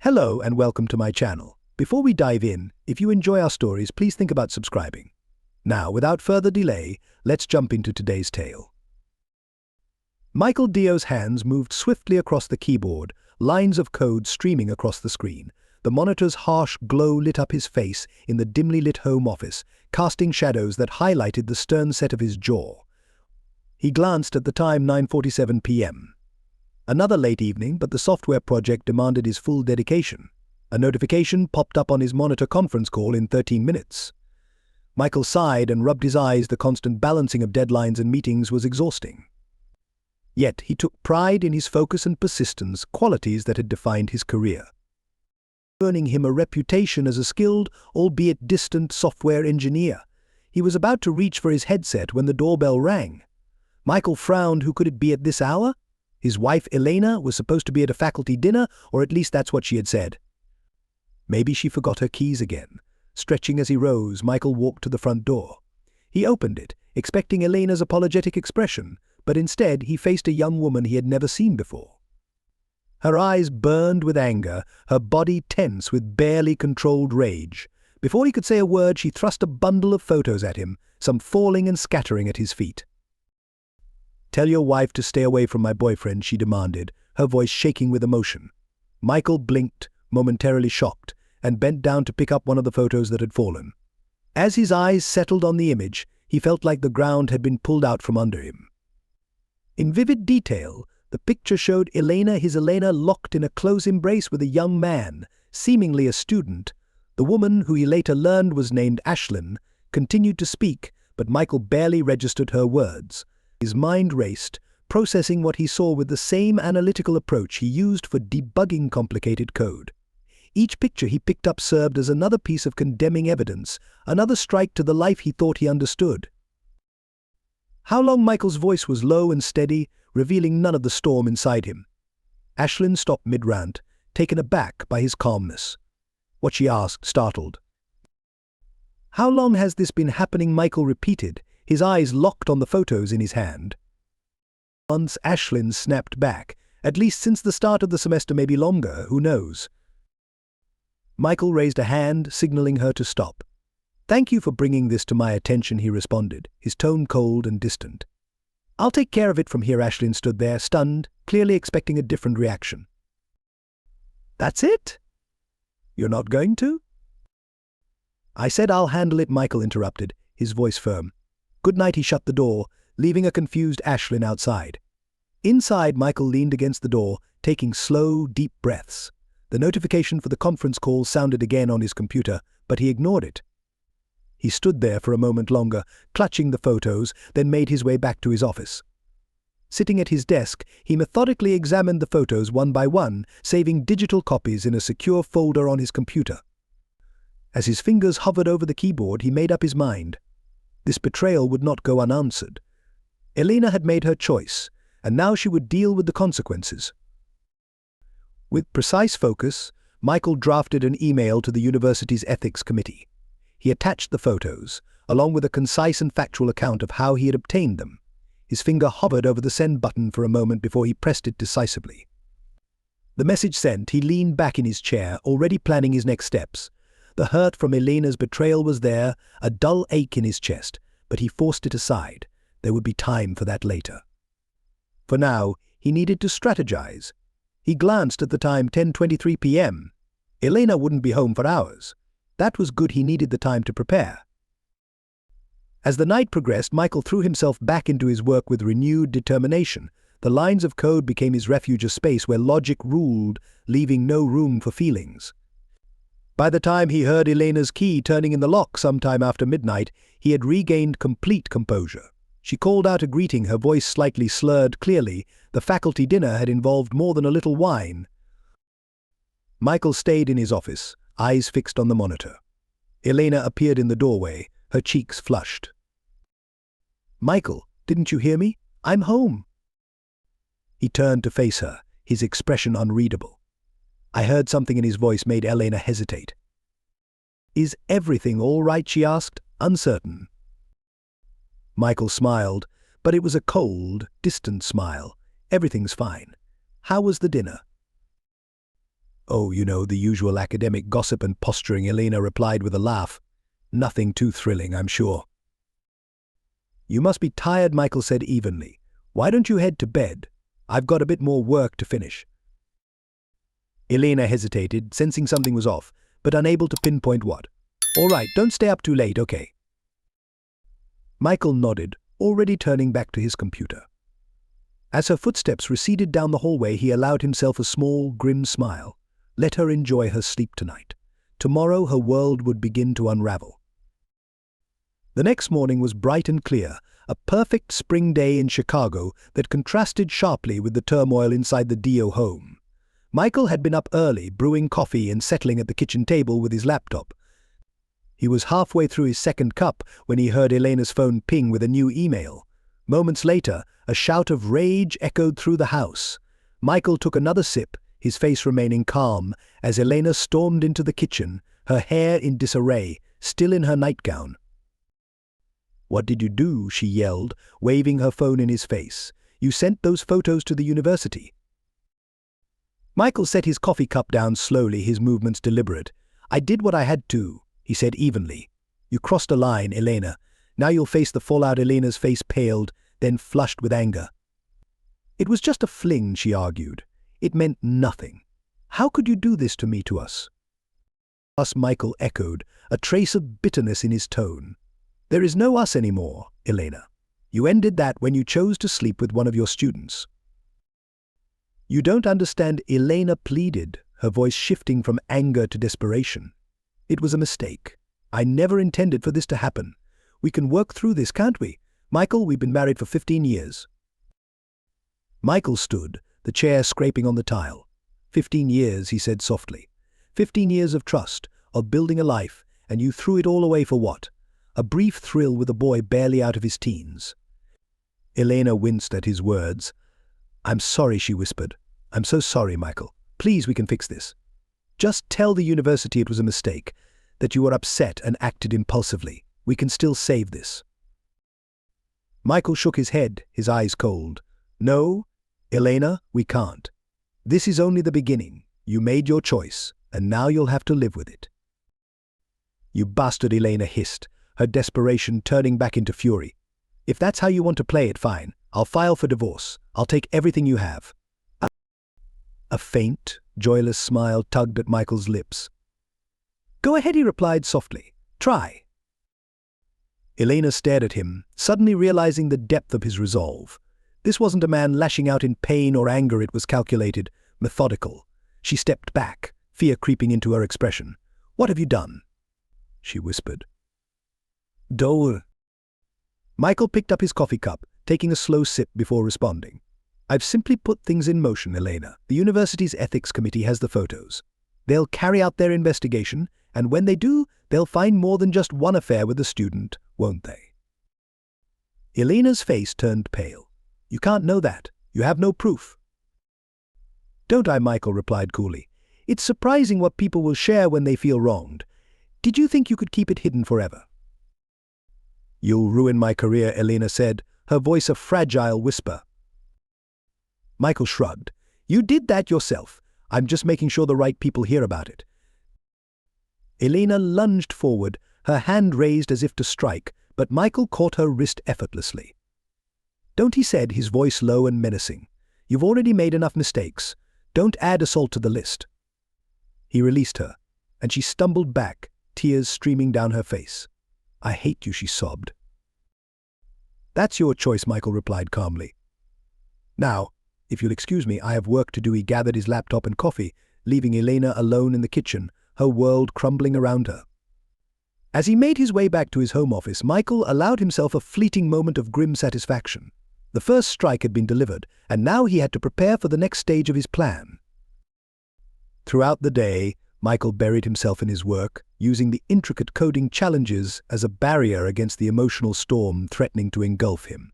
Hello and welcome to my channel. Before we dive in, if you enjoy our stories, please think about subscribing. Now, without further delay, let's jump into today's tale. Michael Dio's hands moved swiftly across the keyboard, lines of code streaming across the screen. The monitor's harsh glow lit up his face in the dimly lit home office, casting shadows that highlighted the stern set of his jaw. He glanced at the time, 9:47 p.m. Another late evening, but the software project demanded his full dedication. A notification popped up on his monitor conference call in 13 minutes. Michael sighed and rubbed his eyes. The constant balancing of deadlines and meetings was exhausting. Yet he took pride in his focus and persistence, qualities that had defined his career, earning him a reputation as a skilled, albeit distant, software engineer. He was about to reach for his headset when the doorbell rang. Michael frowned. Who could it be at this hour? His wife, Elena, was supposed to be at a faculty dinner, or at least that's what she had said. Maybe she forgot her keys again. Stretching as he rose, Michael walked to the front door. He opened it, expecting Elena's apologetic expression, but instead he faced a young woman he had never seen before. Her eyes burned with anger, her body tense with barely controlled rage. Before he could say a word, she thrust a bundle of photos at him, some falling and scattering at his feet. "Tell your wife to stay away from my boyfriend," she demanded, her voice shaking with emotion. Michael blinked, momentarily shocked, and bent down to pick up one of the photos that had fallen. As his eyes settled on the image, he felt like the ground had been pulled out from under him. In vivid detail, the picture showed his Elena locked in a close embrace with a young man, seemingly a student. The woman, who he later learned was named Ashlyn, continued to speak, but Michael barely registered her words. His mind raced, processing what he saw with the same analytical approach he used for debugging complicated code. Each picture he picked up served as another piece of condemning evidence, another strike to the life he thought he understood. How long? Michael's voice was low and steady, revealing none of the storm inside him. Ashlyn stopped mid-rant, taken aback by his calmness. What, she asked, startled. "How long has this been happening?" Michael repeated, his eyes locked on the photos in his hand. "Once," Ashlyn snapped back. "At least since the start of the semester, maybe longer, who knows?" Michael raised a hand, signaling her to stop. "Thank you for bringing this to my attention," he responded, his tone cold and distant. "I'll take care of it from here." Ashlyn stood there, stunned, clearly expecting a different reaction. "That's it? You're not going to?" "I said I'll handle it," Michael interrupted, his voice firm. "Good night." He shut the door, leaving a confused Ashlyn outside. Inside, Michael leaned against the door, taking slow, deep breaths. The notification for the conference call sounded again on his computer, but he ignored it. He stood there for a moment longer, clutching the photos, then made his way back to his office. Sitting at his desk, he methodically examined the photos one by one, saving digital copies in a secure folder on his computer. As his fingers hovered over the keyboard, he made up his mind. This betrayal would not go unanswered. Elena had made her choice, and now she would deal with the consequences. With precise focus, Michael drafted an email to the university's ethics committee. He attached the photos, along with a concise and factual account of how he had obtained them. His finger hovered over the send button for a moment before he pressed it decisively. The message sent, he leaned back in his chair, already planning his next steps. The hurt from Elena's betrayal was there, a dull ache in his chest, but he forced it aside. There would be time for that later. For now, he needed to strategize. He glanced at the time, 10:23 p.m. Elena wouldn't be home for hours. That was good. He needed the time to prepare. As the night progressed, Michael threw himself back into his work with renewed determination. The lines of code became his refuge, a space where logic ruled, leaving no room for feelings. By the time he heard Elena's key turning in the lock sometime after midnight, he had regained complete composure. She called out a greeting, her voice slightly slurred. Clearly, the faculty dinner had involved more than a little wine. Michael stayed in his office, eyes fixed on the monitor. Elena appeared in the doorway, her cheeks flushed. "Michael, didn't you hear me? I'm home." He turned to face her, his expression unreadable. I heard something in his voice made Elena hesitate. "Is everything all right?" she asked, uncertain. Michael smiled, but it was a cold, distant smile. "Everything's fine. How was the dinner?" "Oh, the usual academic gossip and posturing," Elena replied with a laugh. "Nothing too thrilling, I'm sure." "You must be tired," Michael said evenly. "Why don't you head to bed? I've got a bit more work to finish." Elena hesitated, sensing something was off, but unable to pinpoint what. "All right, don't stay up too late, okay?" Michael nodded, already turning back to his computer. As her footsteps receded down the hallway, he allowed himself a small, grim smile. Let her enjoy her sleep tonight. Tomorrow her world would begin to unravel. The next morning was bright and clear, a perfect spring day in Chicago that contrasted sharply with the turmoil inside the Dio home. Michael had been up early, brewing coffee and settling at the kitchen table with his laptop. He was halfway through his second cup when he heard Elena's phone ping with a new email. Moments later, a shout of rage echoed through the house. Michael took another sip, his face remaining calm, as Elena stormed into the kitchen, her hair in disarray, still in her nightgown. "What did you do?" she yelled, waving her phone in his face. "You sent those photos to the university." Michael set his coffee cup down slowly, his movements deliberate. "I did what I had to," he said evenly. "You crossed a line, Elena. Now you'll face the fallout." Elena's face paled, then flushed with anger. "It was just a fling," she argued. "It meant nothing. How could you do this to me, to us?" "Us," Michael echoed, a trace of bitterness in his tone. "There is no us anymore, Elena. You ended that when you chose to sleep with one of your students." "You don't understand," Elena pleaded, her voice shifting from anger to desperation. "It was a mistake. I never intended for this to happen. We can work through this, can't we? Michael, we've been married for 15 years. Michael stood, the chair scraping on the tile. 15 years, he said softly. 15 years of trust, of building a life, and you threw it all away for what? A brief thrill with a boy barely out of his teens. Elena winced at his words. "I'm sorry," she whispered. "I'm so sorry, Michael. Please, we can fix this. Just tell the university it was a mistake, that you were upset and acted impulsively. We can still save this." Michael shook his head, his eyes cold. "No, Elena, we can't. This is only the beginning. You made your choice, and now you'll have to live with it." "You bastard," Elena hissed, her desperation turning back into fury. "If that's how you want to play it, fine. I'll file for divorce. I'll take everything you have." A faint, joyless smile tugged at Michael's lips. "Go ahead," he replied softly. "Try." Elena stared at him, suddenly realizing the depth of his resolve. This wasn't a man lashing out in pain or anger. It was calculated, methodical. She stepped back, fear creeping into her expression. "What have you done?" she whispered. "Dole." Michael picked up his coffee cup, taking a slow sip before responding. "I've simply put things in motion, Elena. The university's ethics committee has the photos. They'll carry out their investigation, and when they do, they'll find more than just one affair with the student, won't they?" Elena's face turned pale. "You can't know that. You have no proof." "Don't I?" Michael replied coolly. "It's surprising what people will share when they feel wronged. Did you think you could keep it hidden forever?" "You'll ruin my career," Elena said, her voice a fragile whisper. Michael shrugged. "You did that yourself. I'm just making sure the right people hear about it." Elena lunged forward, her hand raised as if to strike, but Michael caught her wrist effortlessly. "Don't," he said, his voice low and menacing. "You've already made enough mistakes. Don't add assault to the list." He released her, and she stumbled back, tears streaming down her face. "I hate you," she sobbed. "That's your choice," Michael replied calmly. "Now, if you'll excuse me, I have work to do." He gathered his laptop and coffee, leaving Elena alone in the kitchen, her world crumbling around her. As he made his way back to his home office, Michael allowed himself a fleeting moment of grim satisfaction. The first strike had been delivered, and now he had to prepare for the next stage of his plan. Throughout the day, Michael buried himself in his work, using the intricate coding challenges as a barrier against the emotional storm threatening to engulf him.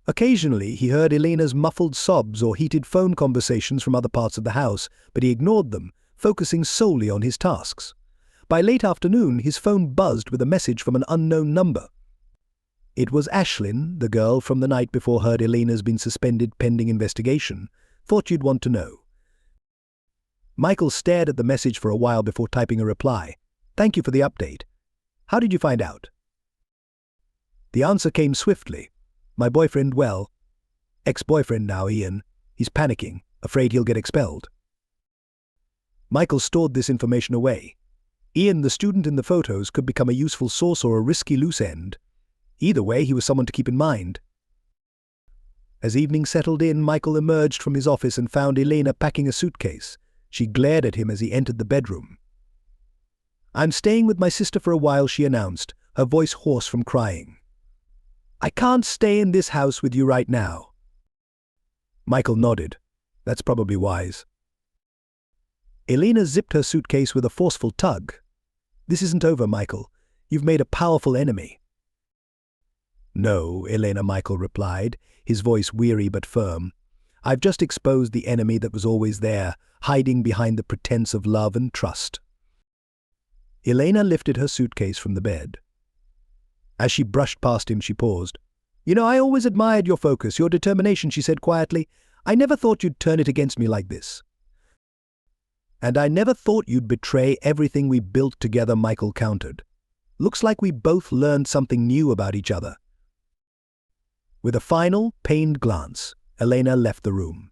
Occasionally, he heard Elena's muffled sobs or heated phone conversations from other parts of the house, but he ignored them, focusing solely on his tasks. By late afternoon, his phone buzzed with a message from an unknown number. It was Ashlyn, the girl from the night before. "Heard Elena's been suspended pending investigation. Thought you'd want to know." Michael stared at the message for a while before typing a reply. "Thank you for the update. How did you find out?" The answer came swiftly. "My boyfriend, well, ex-boyfriend now, Ian. He's panicking, afraid he'll get expelled." Michael stored this information away. Ian, the student in the photos, could become a useful source or a risky loose end. Either way, he was someone to keep in mind. As evening settled in, Michael emerged from his office and found Elena packing a suitcase. She glared at him as he entered the bedroom. "I'm staying with my sister for a while," she announced, her voice hoarse from crying. "I can't stay in this house with you right now." Michael nodded. "That's probably wise." Elena zipped her suitcase with a forceful tug. "This isn't over, Michael. You've made a powerful enemy." "No, Elena," Michael replied, his voice weary but firm. "I've just exposed the enemy that was always there, hiding behind the pretense of love and trust." Elena lifted her suitcase from the bed. As she brushed past him, she paused. "You know, I always admired your focus, your determination," she said quietly. "I never thought you'd turn it against me like this." "And I never thought you'd betray everything we built together," Michael countered. "Looks like we both learned something new about each other." With a final, pained glance, Elena left the room.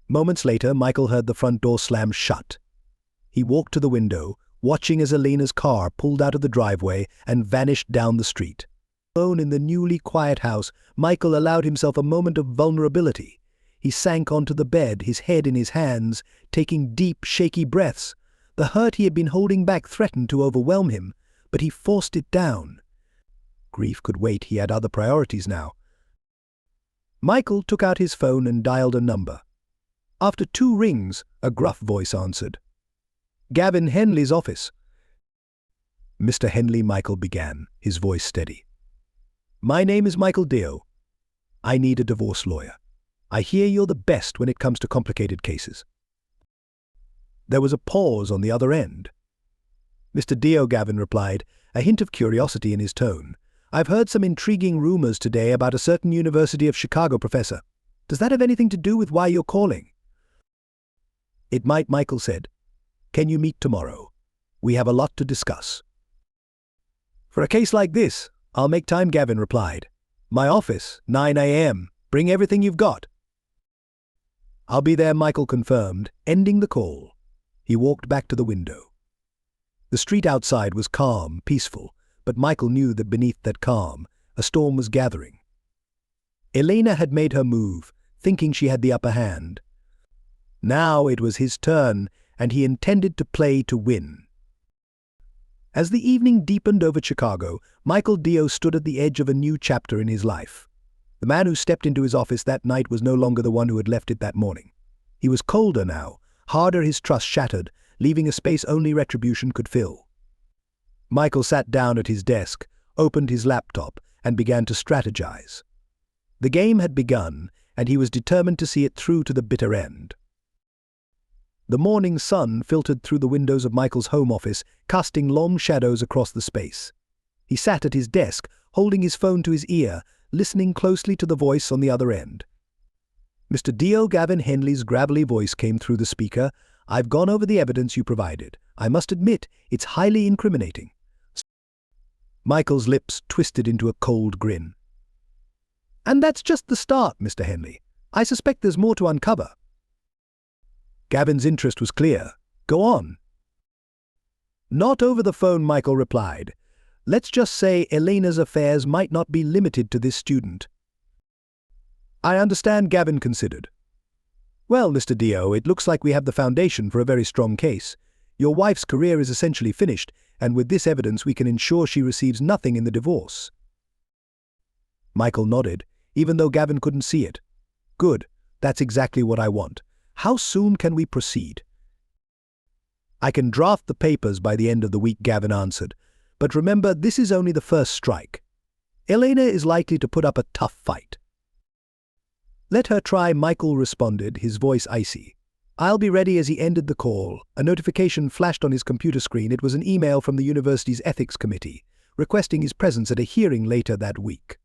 Moments later, Michael heard the front door slam shut. He walked to the window, watching as Elena's car pulled out of the driveway and vanished down the street. Alone in the newly quiet house, Michael allowed himself a moment of vulnerability. He sank onto the bed, his head in his hands, taking deep, shaky breaths. The hurt he had been holding back threatened to overwhelm him, but he forced it down. Grief could wait, he had other priorities now. Michael took out his phone and dialed a number. After 2 rings, a gruff voice answered. "Gavin Henley's office." "Mr. Henley," Michael began, his voice steady. "My name is Michael Dio. I need a divorce lawyer. I hear you're the best when it comes to complicated cases." There was a pause on the other end. "Mr. Dio," Gavin replied, a hint of curiosity in his tone. "I've heard some intriguing rumors today about a certain University of Chicago professor. Does that have anything to do with why you're calling?" "It might," Michael said. "Can you meet tomorrow? We have a lot to discuss." "For a case like this, I'll make time," Gavin replied. "My office, 9 a.m. Bring everything you've got." "I'll be there," Michael confirmed, ending the call. He walked back to the window. The street outside was calm, peaceful, but Michael knew that beneath that calm, a storm was gathering. Elena had made her move, thinking she had the upper hand. Now it was his turn, and he intended to play to win. As the evening deepened over Chicago, Michael Dio stood at the edge of a new chapter in his life. The man who stepped into his office that night was no longer the one who had left it that morning. He was colder now, harder, his trust shattered, leaving a space only retribution could fill. Michael sat down at his desk, opened his laptop, and began to strategize. The game had begun, and he was determined to see it through to the bitter end. The morning sun filtered through the windows of Michael's home office, casting long shadows across the space. He sat at his desk, holding his phone to his ear, listening closely to the voice on the other end. "Mr. Dio," Gavin Henley's gravelly voice came through the speaker. "I've gone over the evidence you provided. I must admit, it's highly incriminating." Michael's lips twisted into a cold grin. "And that's just the start, Mr. Henley. I suspect there's more to uncover." Gavin's interest was clear. "Go on." "Not over the phone," Michael replied. "Let's just say Elena's affairs might not be limited to this student." "I understand," Gavin considered. "Well, Mr. Dio, it looks like we have the foundation for a very strong case. Your wife's career is essentially finished, and with this evidence we can ensure she receives nothing in the divorce." Michael nodded, even though Gavin couldn't see it. "Good, that's exactly what I want. How soon can we proceed?" "I can draft the papers by the end of the week," Gavin answered. "But remember, this is only the first strike. Elena is likely to put up a tough fight." "Let her try," Michael responded, his voice icy. "I'll be ready." As he ended the call, a notification flashed on his computer screen. It was an email from the university's ethics committee, requesting his presence at a hearing later that week.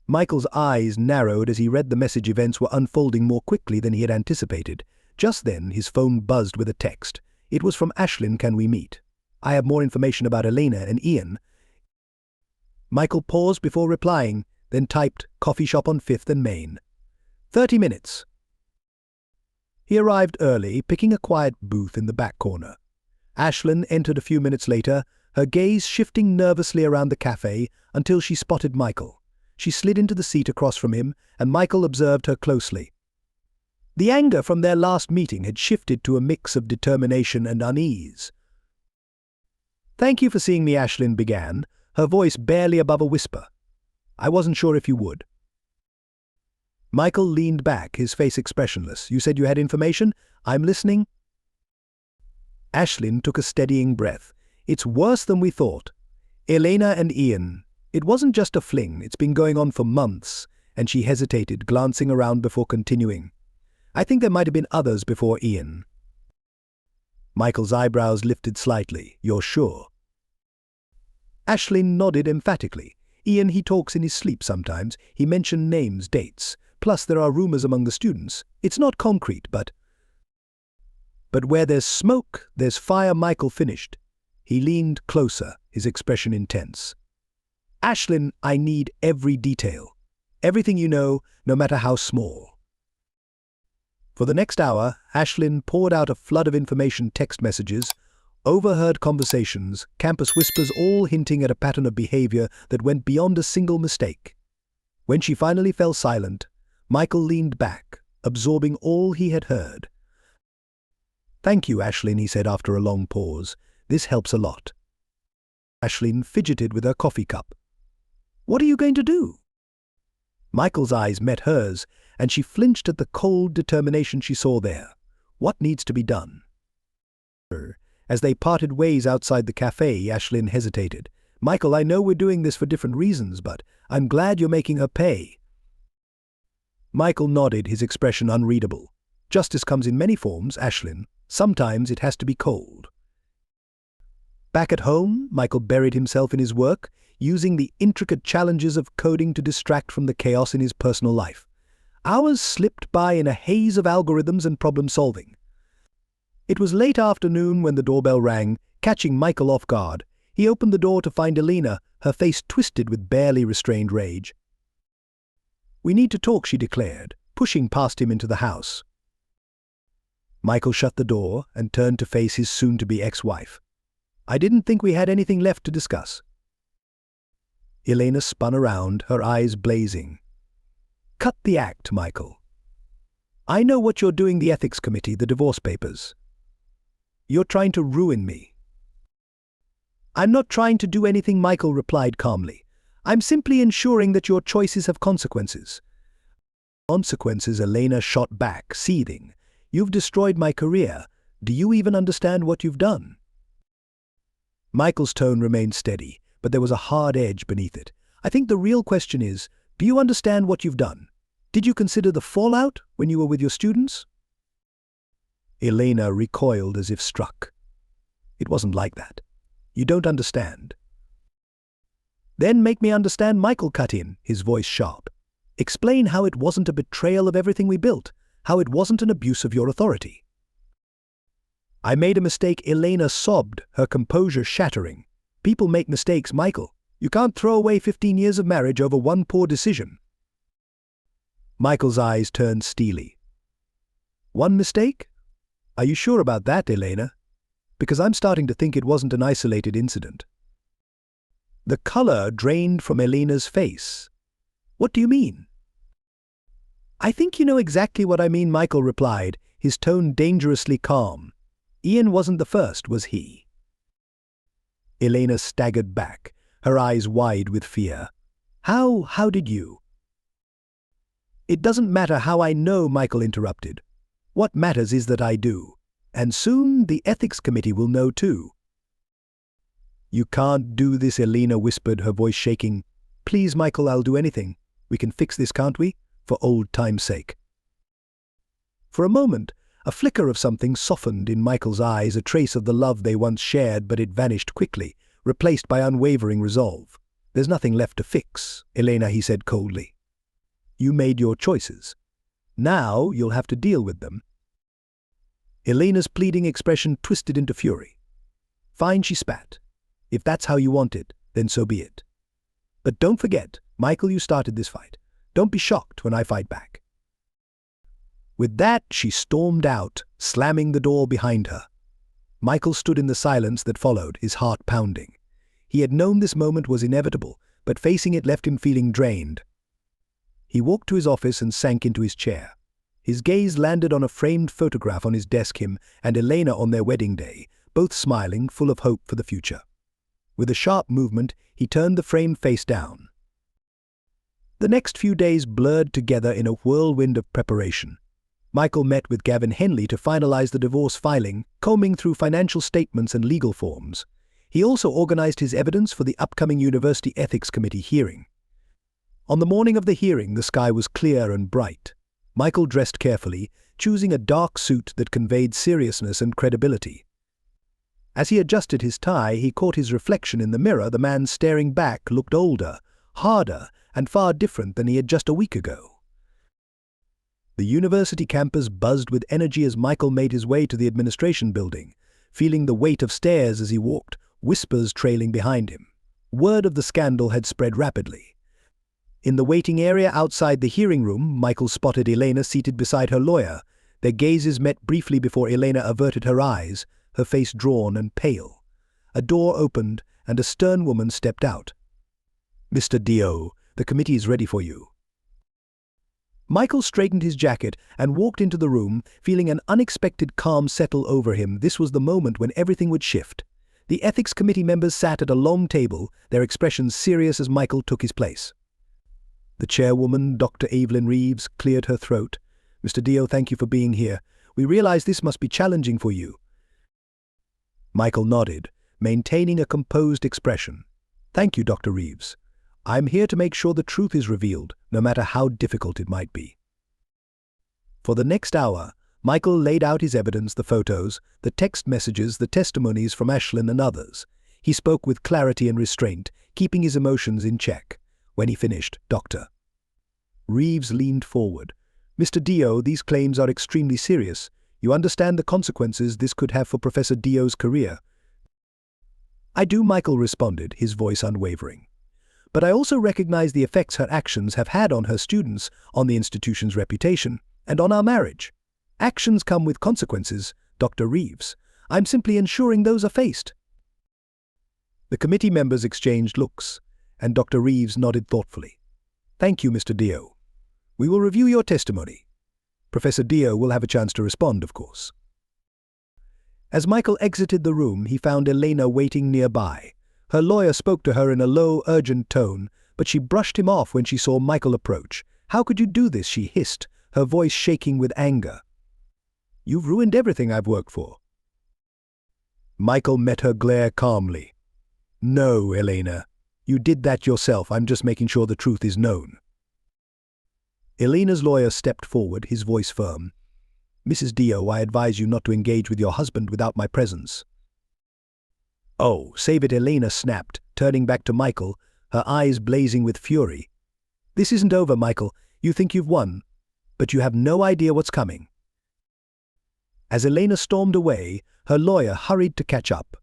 Michael's eyes narrowed as he read the message. Events were unfolding more quickly than he had anticipated. Just then, his phone buzzed with a text. It was from Ashlyn. Can we meet? I have more information about Elena and Ian. Michael paused before replying, then typed coffee shop on 5th and Main. 30 minutes. He arrived early, picking a quiet booth in the back corner. Ashlyn entered a few minutes later, her gaze shifting nervously around the cafe until she spotted Michael. She slid into the seat across from him, and Michael observed her closely. The anger from their last meeting had shifted to a mix of determination and unease. "Thank you for seeing me," Ashlyn began, her voice barely above a whisper. "I wasn't sure if you would." Michael leaned back, his face expressionless. "You said you had information? I'm listening." Ashlyn took a steadying breath. "It's worse than we thought. Elena and Ian. It wasn't just a fling, it's been going on for months," and she hesitated, glancing around before continuing. "I think there might have been others before Ian." Michael's eyebrows lifted slightly. "You're sure?" Ashlyn nodded emphatically. "Ian, he talks in his sleep sometimes. He mentioned names, dates. Plus there are rumors among the students. It's not concrete, but where there's smoke, there's fire," Michael finished. He leaned closer, his expression intense. "Ashlyn, I need every detail. Everything you know, no matter how small." For the next hour, Ashlyn poured out a flood of information: text messages, overheard conversations, campus whispers, all hinting at a pattern of behavior that went beyond a single mistake. When she finally fell silent, Michael leaned back, absorbing all he had heard. "Thank you, Ashlyn," he said after a long pause. "This helps a lot." Ashlyn fidgeted with her coffee cup. "What are you going to do?" Michael's eyes met hers, and she flinched at the cold determination she saw there. "What needs to be done?" As they parted ways outside the cafe, Ashlyn hesitated. "Michael, I know we're doing this for different reasons, but I'm glad you're making her pay." Michael nodded, his expression unreadable. "Justice comes in many forms, Ashlyn. Sometimes it has to be cold." Back at home, Michael buried himself in his work, using the intricate challenges of coding to distract from the chaos in his personal life. Hours slipped by in a haze of algorithms and problem-solving. It was late afternoon when the doorbell rang, catching Michael off guard. He opened the door to find Elena, her face twisted with barely restrained rage. "We need to talk," she declared, pushing past him into the house. Michael shut the door and turned to face his soon-to-be ex-wife. "I didn't think we had anything left to discuss." Elena spun around, her eyes blazing. "Cut the act, Michael. I know what you're doing, the ethics committee, the divorce papers. You're trying to ruin me." "I'm not trying to do anything," Michael replied calmly. "I'm simply ensuring that your choices have consequences." "Consequences?" Elena shot back, seething. "You've destroyed my career. Do you even understand what you've done?" Michael's tone remained steady, but there was a hard edge beneath it. "I think the real question is, do you understand what you've done? Did you consider the fallout when you were with your students?" Elena recoiled as if struck. "It wasn't like that. You don't understand." "Then make me understand," Michael cut in, his voice sharp. "Explain how it wasn't a betrayal of everything we built, how it wasn't an abuse of your authority." "I made a mistake," Elena sobbed, her composure shattering. "People make mistakes, Michael. You can't throw away 15 years of marriage over one poor decision." Michael's eyes turned steely. "One mistake? Are you sure about that, Elena? Because I'm starting to think it wasn't an isolated incident." The color drained from Elena's face. "What do you mean?" "I think you know exactly what I mean," Michael replied, his tone dangerously calm. "Ian wasn't the first, was he?" Elena staggered back, her eyes wide with fear. How did you?" "It doesn't matter how I know," Michael interrupted. "What matters is that I do. And soon the ethics committee will know too." "You can't do this," Elena whispered, her voice shaking. "Please, Michael, I'll do anything. We can fix this, can't we? For old time's sake." For a moment, a flicker of something softened in Michael's eyes, a trace of the love they once shared, but it vanished quickly, replaced by unwavering resolve. "There's nothing left to fix, Elena," he said coldly. "You made your choices. Now you'll have to deal with them." Elena's pleading expression twisted into fury. Fine, she spat. If that's how you want it, then so be it. But don't forget, Michael, you started this fight. Don't be shocked when I fight back. With that, she stormed out, slamming the door behind her. Michael stood in the silence that followed, his heart pounding. He had known this moment was inevitable, but facing it left him feeling drained. He walked to his office and sank into his chair. His gaze landed on a framed photograph on his desk, him and Elena on their wedding day, both smiling, full of hope for the future. With a sharp movement, he turned the frame face down. The next few days blurred together in a whirlwind of preparation. Michael met with Gavin Henley to finalize the divorce filing, combing through financial statements and legal forms. He also organized his evidence for the upcoming University Ethics Committee hearing. On the morning of the hearing, the sky was clear and bright. Michael dressed carefully, choosing a dark suit that conveyed seriousness and credibility. As he adjusted his tie, he caught his reflection in the mirror. The man staring back looked older, harder, and far different than he had just a week ago. The university campus buzzed with energy as Michael made his way to the administration building, feeling the weight of stairs as he walked, whispers trailing behind him. Word of the scandal had spread rapidly. In the waiting area outside the hearing room, Michael spotted Elena seated beside her lawyer. Their gazes met briefly before Elena averted her eyes, her face drawn and pale. A door opened, and a stern woman stepped out. "Mr. Dio, the committee is ready for you." Michael straightened his jacket and walked into the room, feeling an unexpected calm settle over him. This was the moment when everything would shift. The ethics committee members sat at a long table, their expressions serious as Michael took his place. The chairwoman, Dr. Evelyn Reeves, cleared her throat. "Mr. Dio, thank you for being here. We realize this must be challenging for you." Michael nodded, maintaining a composed expression. "Thank you, Dr. Reeves. I'm here to make sure the truth is revealed, no matter how difficult it might be." For the next hour, Michael laid out his evidence, the photos, the text messages, the testimonies from Ashlyn and others. He spoke with clarity and restraint, keeping his emotions in check. When he finished, Dr. Reeves leaned forward. "Mr. Dio, these claims are extremely serious. You understand the consequences this could have for Professor Dio's career?" "I do," Michael responded, his voice unwavering. "But I also recognize the effects her actions have had on her students, on the institution's reputation, and on our marriage. Actions come with consequences, Dr. Reeves. I'm simply ensuring those are faced." The committee members exchanged looks, and Dr. Reeves nodded thoughtfully. "Thank you, Mr. Dio. We will review your testimony. Professor Dio will have a chance to respond, of course." As Michael exited the room, he found Elena waiting nearby. Her lawyer spoke to her in a low, urgent tone, but she brushed him off when she saw Michael approach. "How could you do this?" she hissed, her voice shaking with anger. "You've ruined everything I've worked for." Michael met her glare calmly. "No, Elena. You did that yourself. I'm just making sure the truth is known." Elena's lawyer stepped forward, his voice firm. "Mrs. Dio, I advise you not to engage with your husband without my presence." "Oh, save it," Elena snapped, turning back to Michael, her eyes blazing with fury. "This isn't over, Michael. You think you've won, but you have no idea what's coming." As Elena stormed away, her lawyer hurried to catch up.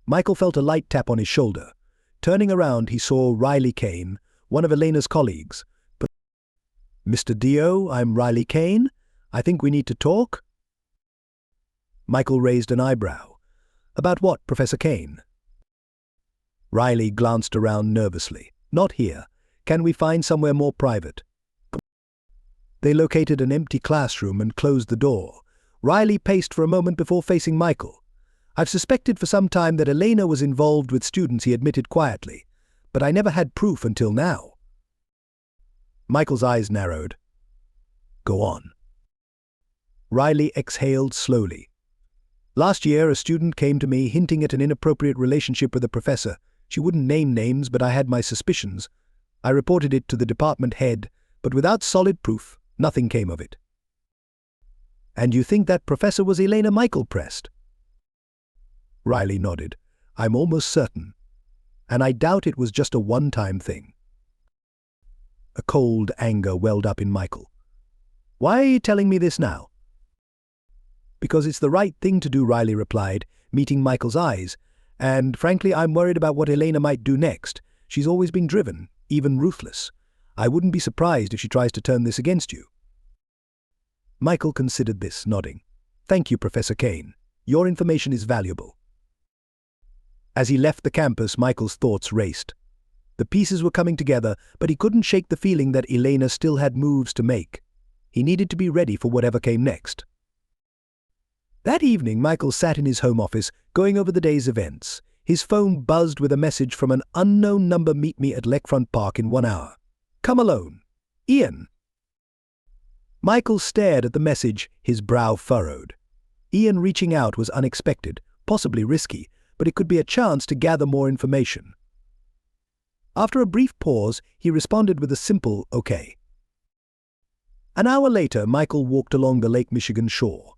Michael felt a light tap on his shoulder. Turning around, he saw Riley Kane, one of Elena's colleagues. "Mr. Dio, I'm Riley Kane. I think we need to talk." Michael raised an eyebrow. "About what, Professor Kane?" Riley glanced around nervously. "Not here. Can we find somewhere more private?" They located an empty classroom and closed the door. Riley paced for a moment before facing Michael. "I've suspected for some time that Elena was involved with students," he admitted quietly, "but I never had proof until now." Michael's eyes narrowed. "Go on." Riley exhaled slowly. "Last year, a student came to me hinting at an inappropriate relationship with a professor. She wouldn't name names, but I had my suspicions. I reported it to the department head, but without solid proof, nothing came of it." "And you think that professor was Elena?" Michael pressed. Riley nodded. "I'm almost certain. And I doubt it was just a one-time thing." A cold anger welled up in Michael. "Why are you telling me this now?" Because it's the right thing to do, Riley replied, meeting Michael's eyes. And frankly, I'm worried about what Elena might do next. She's always been driven, even ruthless. I wouldn't be surprised if she tries to turn this against you. Michael considered this, nodding. Thank you, Professor Kane. Your information is valuable. As he left the campus, Michael's thoughts raced. The pieces were coming together, but he couldn't shake the feeling that Elena still had moves to make. He needed to be ready for whatever came next. That evening, Michael sat in his home office, going over the day's events. His phone buzzed with a message from an unknown number. Meet me at Lakefront Park in 1 hour. Come alone. Ian. Michael stared at the message, his brow furrowed. Ian reaching out was unexpected, possibly risky, but it could be a chance to gather more information. After a brief pause, he responded with a simple, okay. An hour later, Michael walked along the Lake Michigan shore.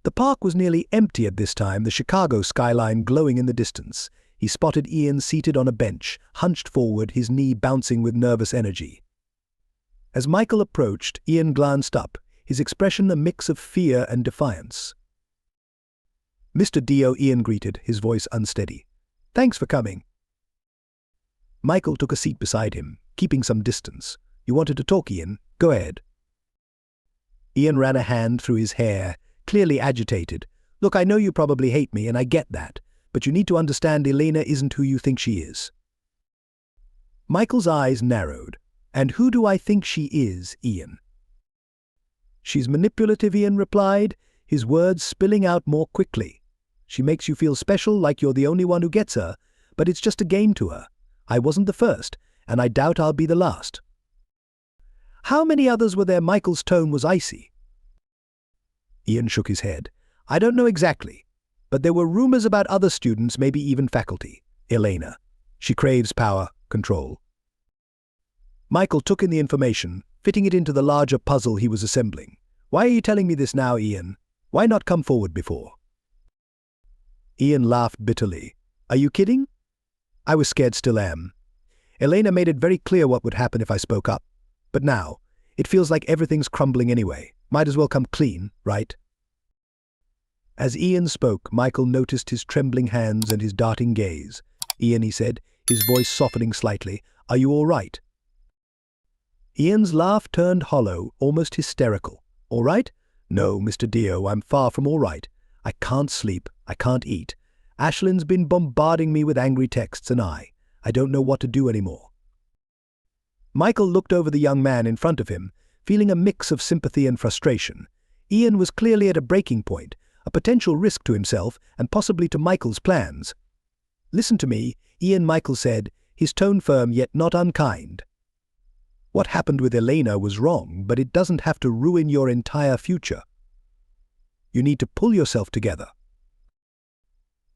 The park was nearly empty at this time, the Chicago skyline glowing in the distance. He spotted Ian seated on a bench, hunched forward, his knee bouncing with nervous energy. As Michael approached, Ian glanced up, his expression a mix of fear and defiance. Mr. Dio, Ian greeted, his voice unsteady. Thanks for coming. Michael took a seat beside him, keeping some distance. You wanted to talk, Ian? Go ahead. Ian ran a hand through his hair, clearly agitated. Look, I know you probably hate me, and I get that, but you need to understand Elena isn't who you think she is. Michael's eyes narrowed. And who do I think she is, Ian? She's manipulative, Ian replied, his words spilling out more quickly. She makes you feel special, like you're the only one who gets her, but it's just a game to her. I wasn't the first, and I doubt I'll be the last. How many others were there? Michael's tone was icy. Ian shook his head. I don't know exactly, but there were rumors about other students, maybe even faculty. Elena. She craves power, control. Michael took in the information, fitting it into the larger puzzle he was assembling. Why are you telling me this now, Ian? Why not come forward before? Ian laughed bitterly. Are you kidding? I was scared, still am. Elena made it very clear what would happen if I spoke up. But now, it feels like everything's crumbling anyway. Might as well come clean, right? As Ian spoke, Michael noticed his trembling hands and his darting gaze. Ian, he said, his voice softening slightly, are you all right? Ian's laugh turned hollow, almost hysterical. All right? No, Mr. Dio, I'm far from all right. I can't sleep. I can't eat. Ashlyn's been bombarding me with angry texts, and I don't know what to do anymore. Michael looked over the young man in front of him, feeling a mix of sympathy and frustration. Ian was clearly at a breaking point, a potential risk to himself and possibly to Michael's plans. Listen to me, Ian, Michael said, his tone firm yet not unkind. What happened with Elena was wrong, but it doesn't have to ruin your entire future. You need to pull yourself together.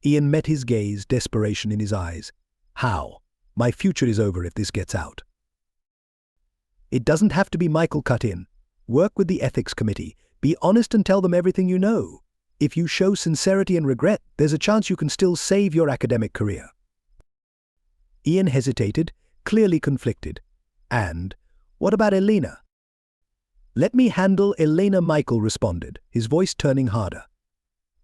Ian met his gaze, desperation in his eyes. How? My future is over if this gets out. It doesn't have to be. Michael cut in. Work with the ethics committee. Be honest and tell them everything you know. If you show sincerity and regret, there's a chance you can still save your academic career. Ian hesitated, clearly conflicted. And what about Elena? Let me handle Elena, Michael responded, his voice turning harder.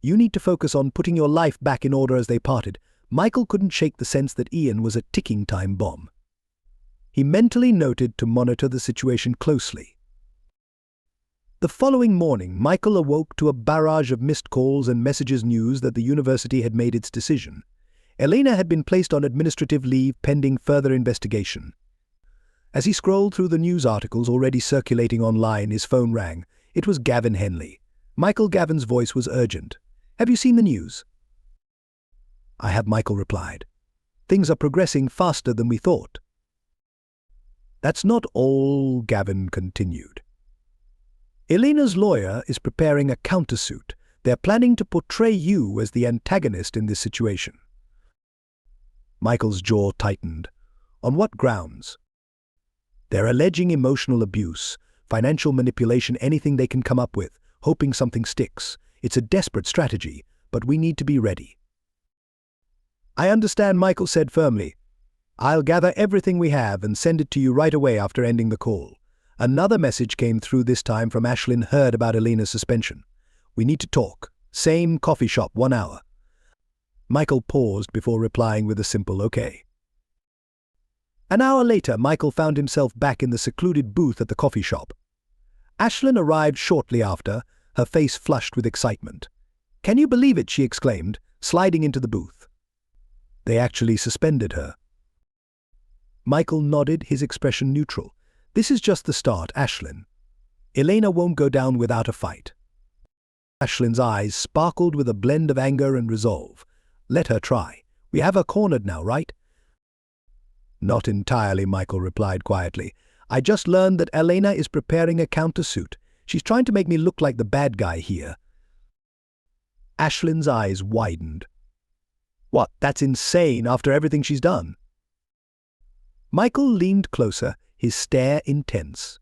You need to focus on putting your life back in order. As they parted, Michael couldn't shake the sense that Ian was a ticking time bomb. He mentally noted to monitor the situation closely. The following morning, Michael awoke to a barrage of missed calls and messages, news that the university had made its decision. Elena had been placed on administrative leave pending further investigation. As he scrolled through the news articles already circulating online, his phone rang. It was Gavin Henley. Michael. Gavin's voice was urgent. Have you seen the news? I have, Michael replied. Things are progressing faster than we thought. That's not all, Gavin continued. Elena's lawyer is preparing a countersuit. They're planning to portray you as the antagonist in this situation. Michael's jaw tightened. On what grounds? They're alleging emotional abuse, financial manipulation, anything they can come up with, hoping something sticks. It's a desperate strategy, but we need to be ready. I understand, Michael said firmly. I'll gather everything we have and send it to you right away after ending the call. Another message came through, this time from Ashlyn. Heard about Elena's suspension. We need to talk. Same coffee shop, 1 hour. Michael paused before replying with a simple okay. An hour later, Michael found himself back in the secluded booth at the coffee shop. Ashlyn arrived shortly after, her face flushed with excitement. "Can you believe it?" she exclaimed, sliding into the booth. They actually suspended her. Michael nodded, his expression neutral. "This is just the start, Ashlyn. Elena won't go down without a fight." Ashlyn's eyes sparkled with a blend of anger and resolve. "Let her try. We have her cornered now, right?" "Not entirely," Michael replied quietly. "I just learned that Elena is preparing a countersuit. She's trying to make me look like the bad guy here." Ashlyn's eyes widened. "What? That's insane after everything she's done." Michael leaned closer, his stare intense.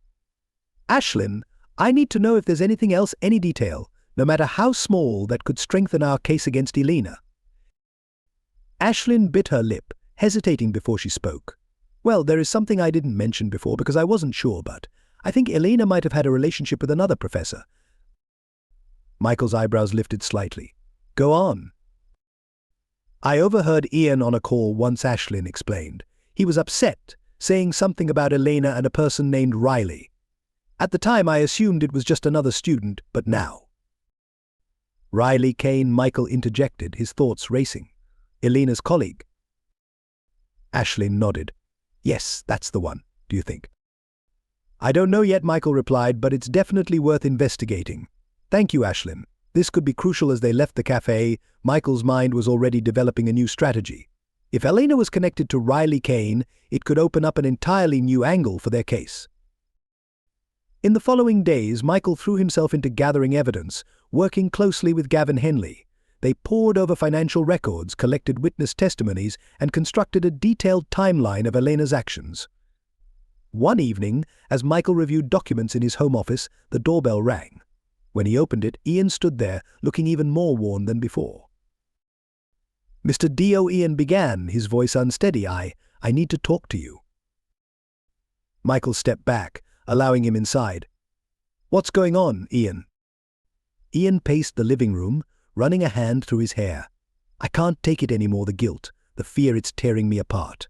"Ashlyn, I need to know if there's anything else, any detail, no matter how small, that could strengthen our case against Elena." Ashlyn bit her lip, hesitating before she spoke. "Well, there is something I didn't mention before because I wasn't sure, but I think Elena might have had a relationship with another professor." Michael's eyebrows lifted slightly. "Go on." "I overheard Ian on a call once," Ashlyn explained. "He was upset, saying something about Elena and a person named Riley. At the time I assumed it was just another student, but now—" "Riley Kane," Michael interjected, his thoughts racing. "Elena's colleague?" Ashlyn nodded. "Yes, that's the one. Do you think?" "I don't know yet," Michael replied, "but it's definitely worth investigating." "Thank you, Ashlyn." This could be crucial. As they left the cafe, Michael's mind was already developing a new strategy. If Elena was connected to Riley Kane, it could open up an entirely new angle for their case. In the following days, Michael threw himself into gathering evidence, working closely with Gavin Henley. They pored over financial records, collected witness testimonies, and constructed a detailed timeline of Elena's actions. One evening, as Michael reviewed documents in his home office, the doorbell rang. When he opened it, Ian stood there, looking even more worn than before. "Mr. Dio," Ian began, his voice unsteady, I need to talk to you." Michael stepped back, allowing him inside. "What's going on, Ian?" Ian paced the living room, running a hand through his hair. "I can't take it anymore, the guilt, the fear, it's tearing me apart."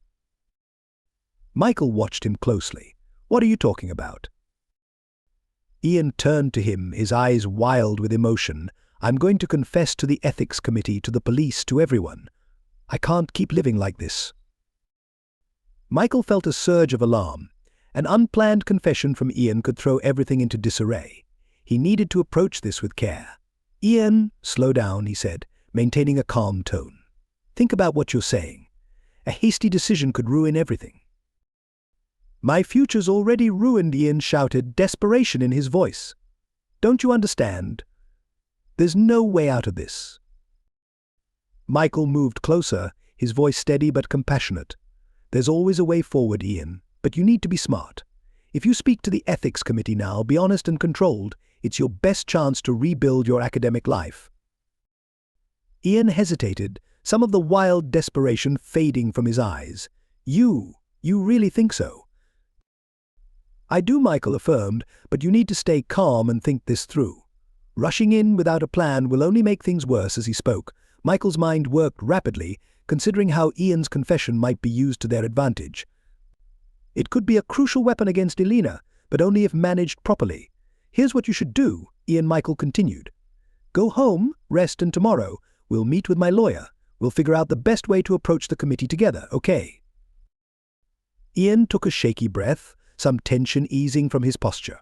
Michael watched him closely. "What are you talking about?" Ian turned to him, his eyes wild with emotion. "I'm going to confess to the ethics committee, to the police, to everyone. I can't keep living like this." Michael felt a surge of alarm. An unplanned confession from Ian could throw everything into disarray. He needed to approach this with care. "Ian, slow down," he said, maintaining a calm tone. "Think about what you're saying. A hasty decision could ruin everything." "My future's already ruined," Ian shouted, desperation in his voice. "Don't you understand? There's no way out of this." Michael moved closer, his voice steady but compassionate. "There's always a way forward, Ian, but you need to be smart. If you speak to the ethics committee now, be honest and controlled, it's your best chance to rebuild your academic life." Ian hesitated, some of the wild desperation fading from his eyes. You really think so?" "I do," Michael affirmed, "but you need to stay calm and think this through. Rushing in without a plan will only make things worse." As he spoke, Michael's mind worked rapidly, considering how Ian's confession might be used to their advantage. It could be a crucial weapon against Elena, but only if managed properly. "Here's what you should do," Michael continued. "Go home, rest, and tomorrow we'll meet with my lawyer. We'll figure out the best way to approach the committee together, okay?" Ian took a shaky breath, some tension easing from his posture.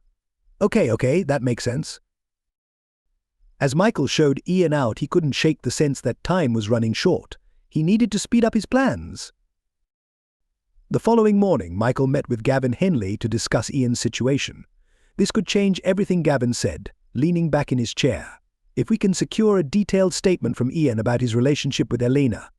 Okay, that makes sense." As Michael showed Ian out, he couldn't shake the sense that time was running short. He needed to speed up his plans. The following morning, Michael met with Gavin Henley to discuss Ian's situation. "This could change everything," Gavin said, leaning back in his chair. "If we can secure a detailed statement from Ian about his relationship with Elena."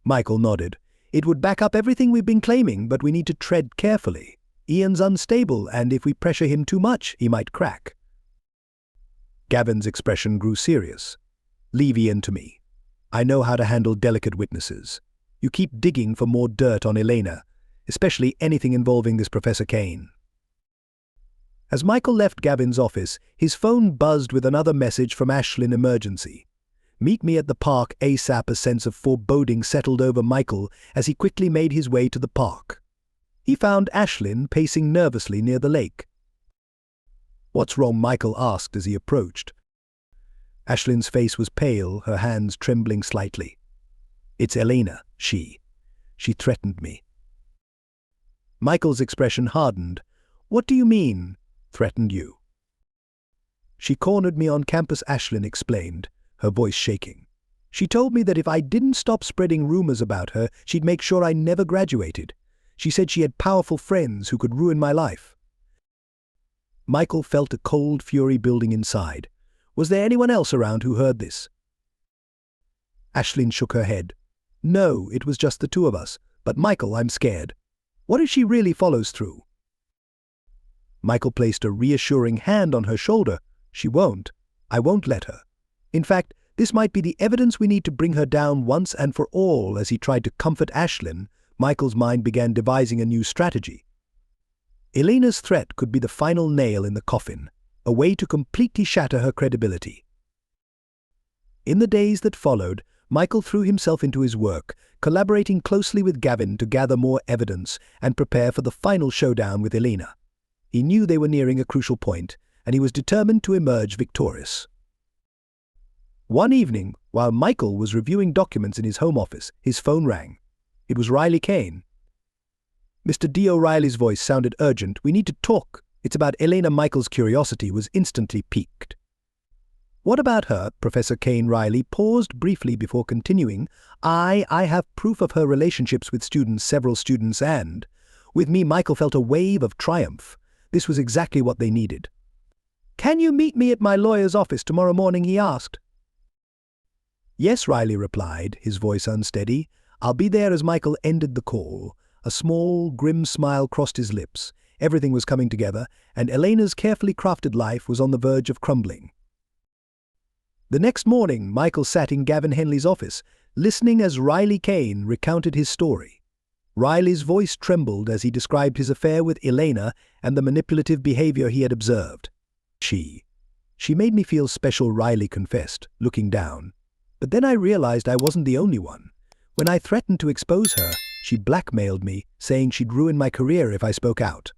Michael nodded. "It would back up everything we've been claiming, but we need to tread carefully. Ian's unstable, and if we pressure him too much, he might crack." Gavin's expression grew serious. "Leave Ian to me. I know how to handle delicate witnesses. You keep digging for more dirt on Elena, especially anything involving this Professor Kane." As Michael left Gavin's office, his phone buzzed with another message from Ashlyn Emergency. Meet me at the park ASAP. A sense of foreboding settled over Michael as he quickly made his way to the park. He found Ashlyn pacing nervously near the lake. "What's wrong?" Michael asked as he approached. Ashlyn's face was pale, her hands trembling slightly. "It's Elena. She threatened me." Michael's expression hardened. "What do you mean, threatened you?" "She cornered me on campus," Ashlyn explained, her voice shaking. "She told me that if I didn't stop spreading rumors about her, she'd make sure I never graduated. She said she had powerful friends who could ruin my life." Michael felt a cold fury building inside. Was there anyone else around who heard this? Ashlyn shook her head. "No, it was just the two of us. But Michael, I'm scared. What if she really follows through?" Michael placed a reassuring hand on her shoulder. "She won't. I won't let her. In fact, this might be the evidence we need to bring her down once and for all." As he tried to comfort Ashlyn, Michael's mind began devising a new strategy. Elena's threat could be the final nail in the coffin, a way to completely shatter her credibility. In the days that followed, Michael threw himself into his work, collaborating closely with Gavin to gather more evidence and prepare for the final showdown with Elena. He knew they were nearing a crucial point, and he was determined to emerge victorious. One evening, while Michael was reviewing documents in his home office, his phone rang. It was Riley Kane. "Mr. D. O'Reilly's voice sounded urgent. "We need to talk. It's about Elena." Michael's curiosity was instantly piqued. "What about her?" Professor Kane. Riley paused briefly before continuing. I have proof of her relationships with students, several students, and..." With me, Michael felt a wave of triumph. This was exactly what they needed. "Can you meet me at my lawyer's office tomorrow morning?" he asked. "Yes," Riley replied, his voice unsteady. "I'll be there." As Michael ended the call, a small, grim smile crossed his lips. Everything was coming together, and Elena's carefully crafted life was on the verge of crumbling. The next morning, Michael sat in Gavin Henley's office, listening as Riley Kane recounted his story. Riley's voice trembled as he described his affair with Elena and the manipulative behavior he had observed. She made me feel special," Riley confessed, looking down. "But then I realized I wasn't the only one. When I threatened to expose her, she blackmailed me, saying she'd ruin my career if I spoke out."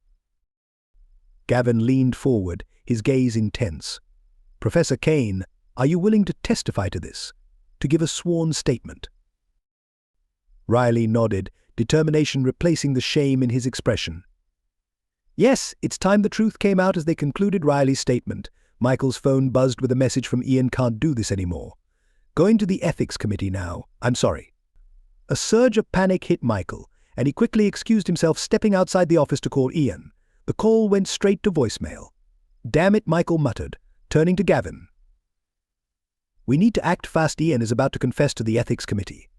Gavin leaned forward, his gaze intense. "Professor Kane, are you willing to testify to this? To give a sworn statement?" Riley nodded, determination replacing the shame in his expression. "Yes, it's time the truth came out." As they concluded Riley's statement, Michael's phone buzzed with a message from Ian. "Can't do this anymore. Going to the ethics committee now. I'm sorry." A surge of panic hit Michael, and he quickly excused himself, stepping outside the office to call Ian. The call went straight to voicemail. "Damn it," Michael muttered, turning to Gavin. "We need to act fast. Ian is about to confess to the ethics committee."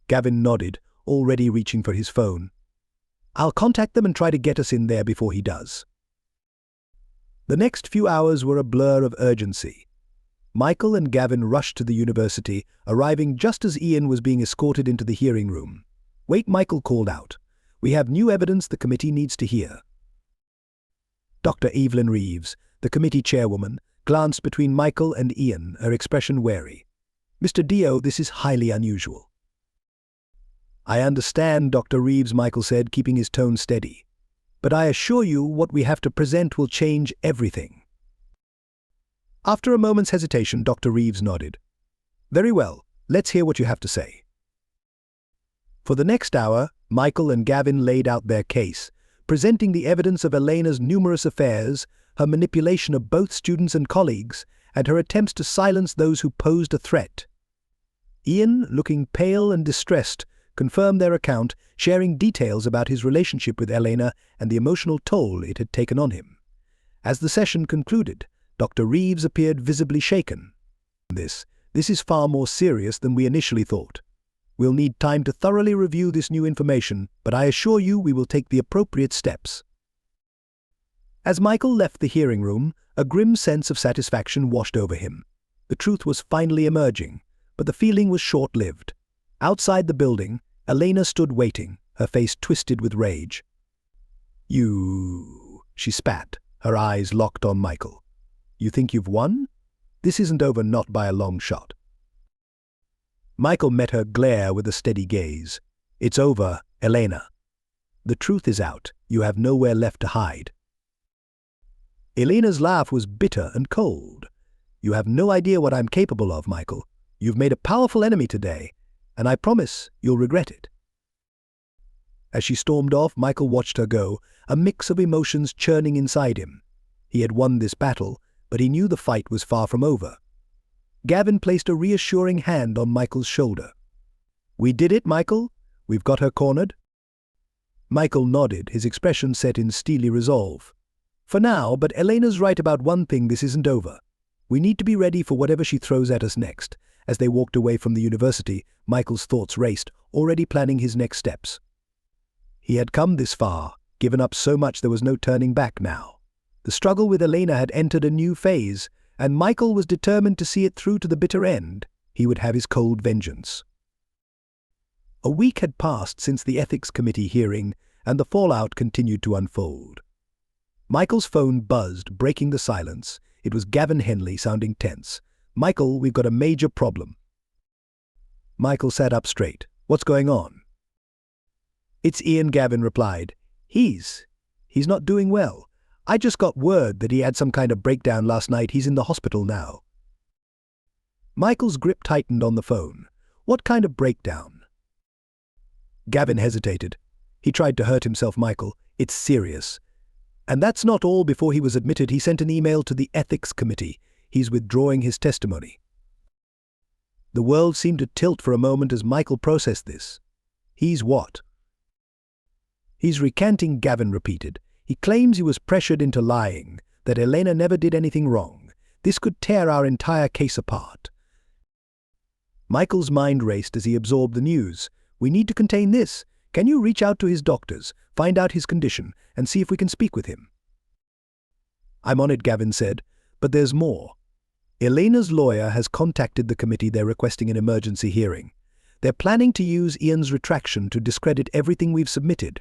Gavin nodded, already reaching for his phone. "I'll contact them and try to get us in there before he does." The next few hours were a blur of urgency. Michael and Gavin rushed to the university, arriving just as Ian was being escorted into the hearing room. "Wait," Michael called out. "We have new evidence the committee needs to hear." Dr. Evelyn Reeves, the committee chairwoman, glanced between Michael and Ian, her expression wary. "Mr. Dio, this is highly unusual." "I understand, Dr. Reeves," Michael said, keeping his tone steady. "But I assure you what we have to present will change everything." After a moment's hesitation, Dr. Reeves nodded. "Very well, let's hear what you have to say." For the next hour, Michael and Gavin laid out their case, presenting the evidence of Elena's numerous affairs, her manipulation of both students and colleagues, and her attempts to silence those who posed a threat. Ian, looking pale and distressed, confirmed their account, sharing details about his relationship with Elena and the emotional toll it had taken on him. As the session concluded, Dr. Reeves appeared visibly shaken. This is far more serious than we initially thought. We'll need time to thoroughly review this new information, but I assure you we will take the appropriate steps." As Michael left the hearing room, a grim sense of satisfaction washed over him. The truth was finally emerging, but the feeling was short-lived. Outside the building, Elena stood waiting, her face twisted with rage. She spat, her eyes locked on Michael. You think you've won? This isn't over, not by a long shot. Michael met her glare with a steady gaze. It's over, Elena. The truth is out. You have nowhere left to hide. Elena's laugh was bitter and cold. You have no idea what I'm capable of, Michael. You've made a powerful enemy today, and I promise you'll regret it. As she stormed off, Michael watched her go, a mix of emotions churning inside him. He had won this battle, but he knew the fight was far from over. Gavin placed a reassuring hand on Michael's shoulder. We did it, Michael. We've got her cornered. Michael nodded, his expression set in steely resolve. For now, but Elena's right about one thing, this isn't over. We need to be ready for whatever she throws at us next. As they walked away from the university, Michael's thoughts raced, already planning his next steps. He had come this far, given up so much there was no turning back now. The struggle with Elena had entered a new phase, and Michael was determined to see it through to the bitter end. He would have his cold vengeance. A week had passed since the ethics committee hearing, and the fallout continued to unfold. Michael's phone buzzed, breaking the silence. It was Gavin Henley, sounding tense. Michael, we've got a major problem. Michael sat up straight. What's going on? It's Ian, Gavin replied. He's not doing well. I just got word that he had some kind of breakdown last night. He's in the hospital now. Michael's grip tightened on the phone. What kind of breakdown? Gavin hesitated. He tried to hurt himself, Michael. It's serious. And that's not all. Before he was admitted, he sent an email to the ethics committee. He's withdrawing his testimony. The world seemed to tilt for a moment as Michael processed this. He's what? He's recanting, Gavin repeated. He claims he was pressured into lying, that Elena never did anything wrong. This could tear our entire case apart. Michael's mind raced as he absorbed the news. We need to contain this. Can you reach out to his doctors, find out his condition, and see if we can speak with him? I'm on it, Gavin said, but there's more. Elena's lawyer has contacted the committee. They're requesting an emergency hearing. They're planning to use Ian's retraction to discredit everything we've submitted.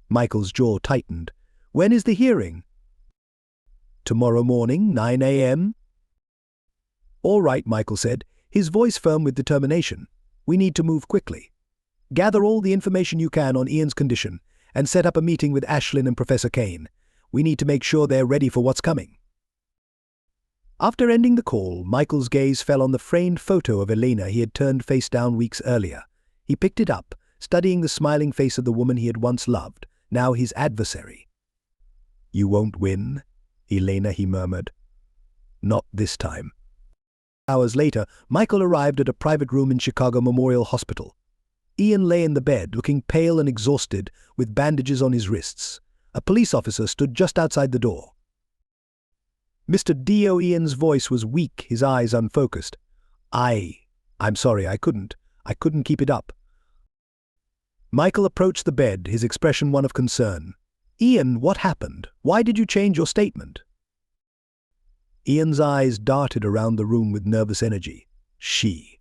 Michael's jaw tightened. When is the hearing? Tomorrow morning, 9 a.m. All right, Michael said, his voice firm with determination. We need to move quickly. Gather all the information you can on Ian's condition and set up a meeting with Ashlyn and Professor Kane. We need to make sure they're ready for what's coming. After ending the call, Michael's gaze fell on the framed photo of Elena he had turned face down weeks earlier. He picked it up, studying the smiling face of the woman he had once loved, now his adversary. You won't win, Elena, he murmured. Not this time. Hours later, Michael arrived at a private room in Chicago Memorial Hospital. Ian lay in the bed, looking pale and exhausted, with bandages on his wrists. A police officer stood just outside the door. Mr. Dio. Ian's voice was weak, his eyes unfocused. I'm sorry, I couldn't keep it up. Michael approached the bed, his expression one of concern. Ian, what happened? Why did you change your statement? Ian's eyes darted around the room with nervous energy. She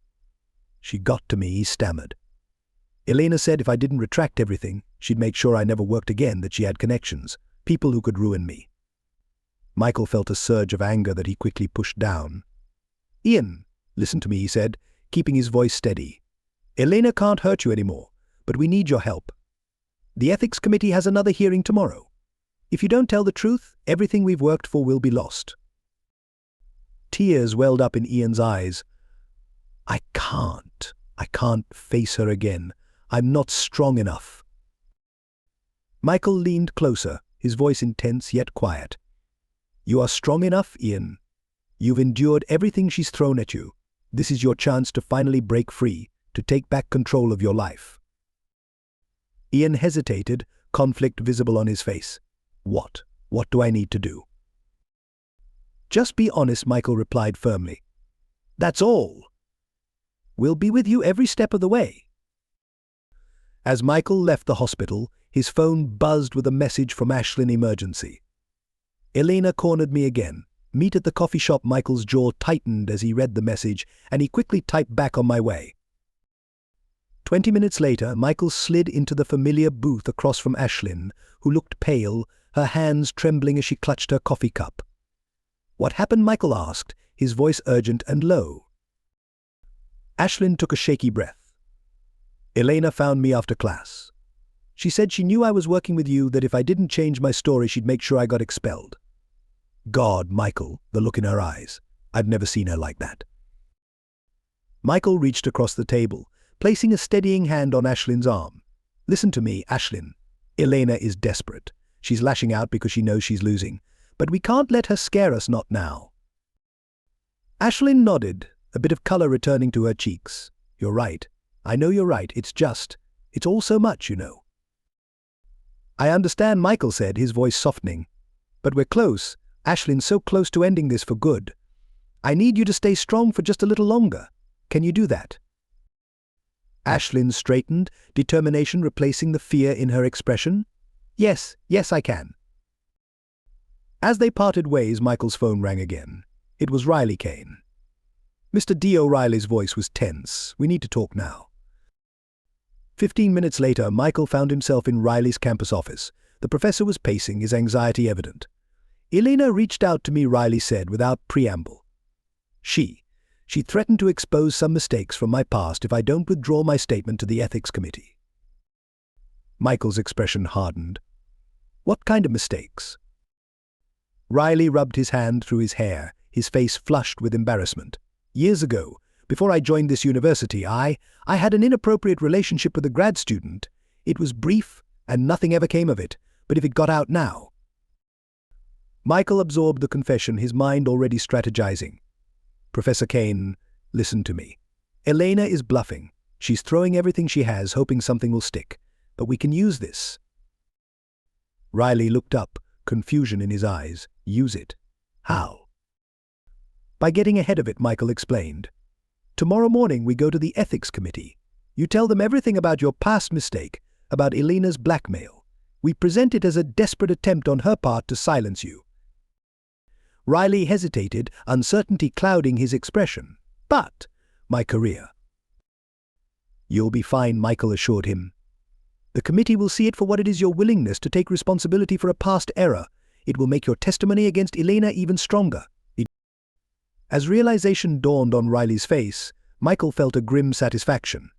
got to me, he stammered. Elena said if I didn't retract everything, she'd make sure I never worked again, that she had connections, people who could ruin me. Michael felt a surge of anger that he quickly pushed down. Ian, listen to me, he said, keeping his voice steady. Elena can't hurt you anymore, but we need your help. The ethics committee has another hearing tomorrow. If you don't tell the truth, everything we've worked for will be lost. Tears welled up in Ian's eyes. I can't face her again. I'm not strong enough. Michael leaned closer, his voice intense yet quiet. You are strong enough, Ian. You've endured everything she's thrown at you. This is your chance to finally break free, to take back control of your life. Ian hesitated, conflict visible on his face. What do I need to do? Just be honest, Michael replied firmly. That's all. We'll be with you every step of the way. As Michael left the hospital, his phone buzzed with a message from Ashlyn Emergency. Elena cornered me again. Meet at the coffee shop. Michael's jaw tightened as he read the message, and he quickly typed back on my way. 20 minutes later, Michael slid into the familiar booth across from Ashlyn, who looked pale, her hands trembling as she clutched her coffee cup. "What happened?" Michael asked, his voice urgent and low. Ashlyn took a shaky breath. "Elena found me after class. She said she knew I was working with you, that if I didn't change my story, she'd make sure I got expelled." God, Michael, the look in her eyes. I'd never seen her like that. Michael reached across the table, placing a steadying hand on Ashlyn's arm. "Listen to me, Ashlyn. Elena is desperate. She's lashing out because she knows she's losing. But we can't let her scare us, not now." Ashlyn nodded, a bit of color returning to her cheeks. "You're right. I know you're right. It's all so much, you know." "I understand," Michael said, his voice softening. "But we're close. Ashlyn, so close to ending this for good. I need you to stay strong for just a little longer. Can you do that?" Ashlyn straightened, determination replacing the fear in her expression. Yes, I can." As they parted ways, Michael's phone rang again. It was Riley Kane. "Mr. D. O'Reilly's voice was tense. "We need to talk now." 15 minutes later, Michael found himself in Riley's campus office. The professor was pacing, his anxiety evident. "Elena reached out to me," Riley said without preamble. She threatened to expose some mistakes from my past if I don't withdraw my statement to the ethics committee." Michael's expression hardened. "What kind of mistakes?" Riley rubbed his hand through his hair, his face flushed with embarrassment. "Years ago, before I joined this university, I had an inappropriate relationship with a grad student. It was brief, and nothing ever came of it, but if it got out now—" Michael absorbed the confession, his mind already strategizing. "Professor Kane, listen to me. Elena is bluffing. She's throwing everything she has, hoping something will stick. But we can use this." Riley looked up, confusion in his eyes. "Use it? How?" "By getting ahead of it," Michael explained. "Tomorrow morning we go to the ethics committee. You tell them everything about your past mistake, about Elena's blackmail. We present it as a desperate attempt on her part to silence you." Riley hesitated, uncertainty clouding his expression. "But my career." "You'll be fine," Michael assured him. "The committee will see it for what it is: your willingness to take responsibility for a past error. It will make your testimony against Elena even stronger." As realization dawned on Riley's face, Michael felt a grim satisfaction.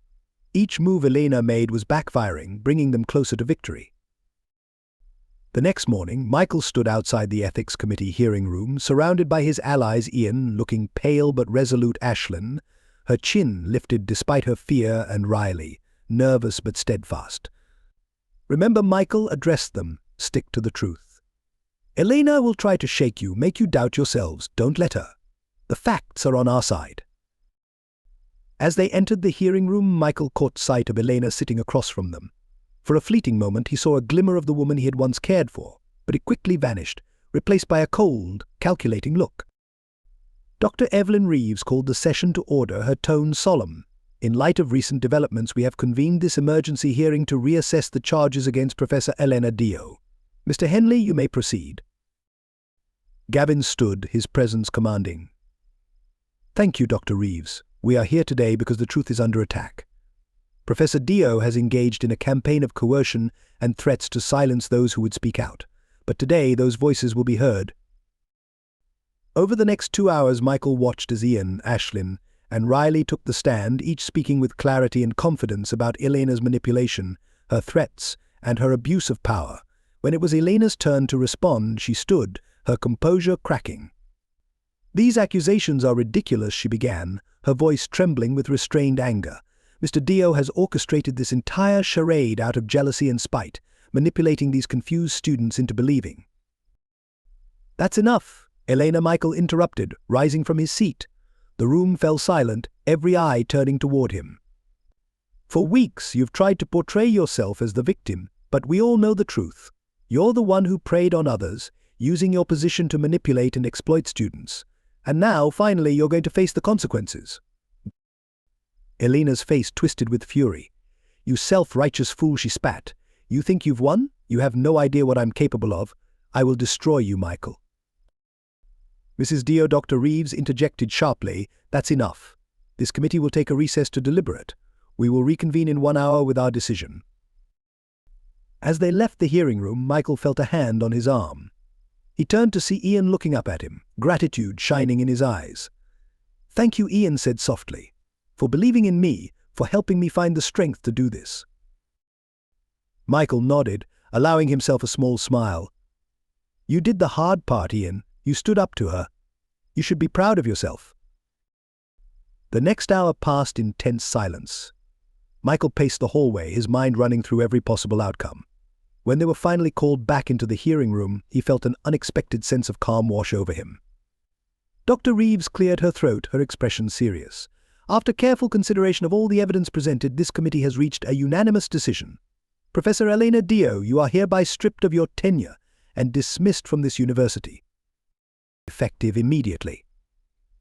Each move Elena made was backfiring, bringing them closer to victory. The next morning, Michael stood outside the ethics committee hearing room, surrounded by his allies. Ian, looking pale but resolute; Ashlyn, her chin lifted despite her fear; and Riley, nervous but steadfast. "Remember," Michael addressed them, "stick to the truth. Elena will try to shake you, make you doubt yourselves. Don't let her. The facts are on our side." As they entered the hearing room, Michael caught sight of Elena sitting across from them. For a fleeting moment, he saw a glimmer of the woman he had once cared for, but it quickly vanished, replaced by a cold, calculating look. Dr. Evelyn Reeves called the session to order, her tone solemn. "In light of recent developments, we have convened this emergency hearing to reassess the charges against Professor Elena Dio. Mr. Henley, you may proceed." Gavin stood, his presence commanding. "Thank you, Dr. Reeves. We are here today because the truth is under attack. Professor Dio has engaged in a campaign of coercion and threats to silence those who would speak out. But today, those voices will be heard." Over the next 2 hours, Michael watched as Ian, Ashlyn, and Riley took the stand, each speaking with clarity and confidence about Elena's manipulation, her threats, and her abuse of power. When it was Elena's turn to respond, she stood, her composure cracking. "These accusations are ridiculous," she began, her voice trembling with restrained anger. "Mr. Dio has orchestrated this entire charade out of jealousy and spite, manipulating these confused students into believing—" "That's enough," Elena, Michael interrupted, rising from his seat. The room fell silent, every eye turning toward him. "For weeks you've tried to portray yourself as the victim, but we all know the truth. You're the one who preyed on others, using your position to manipulate and exploit students. And now, finally, you're going to face the consequences." Elena's face twisted with fury. "You self-righteous fool," she spat. "You think you've won? You have no idea what I'm capable of. I will destroy you, Michael." Mrs. Dio, Dr. Reeves interjected sharply, "That's enough. This committee will take a recess to deliberate. We will reconvene in 1 hour with our decision." As they left the hearing room, Michael felt a hand on his arm. He turned to see Ian looking up at him, gratitude shining in his eyes. "Thank you," Ian said softly, "for believing in me, for helping me find the strength to do this." Michael nodded, allowing himself a small smile. "You did the hard part, Ian. You stood up to her. You should be proud of yourself." The next hour passed in tense silence. Michael paced the hallway, his mind running through every possible outcome. When they were finally called back into the hearing room, he felt an unexpected sense of calm wash over him. Dr. Reeves cleared her throat, her expression serious. "After careful consideration of all the evidence presented, this committee has reached a unanimous decision. Professor Elena Dio, you are hereby stripped of your tenure and dismissed from this university, effective immediately.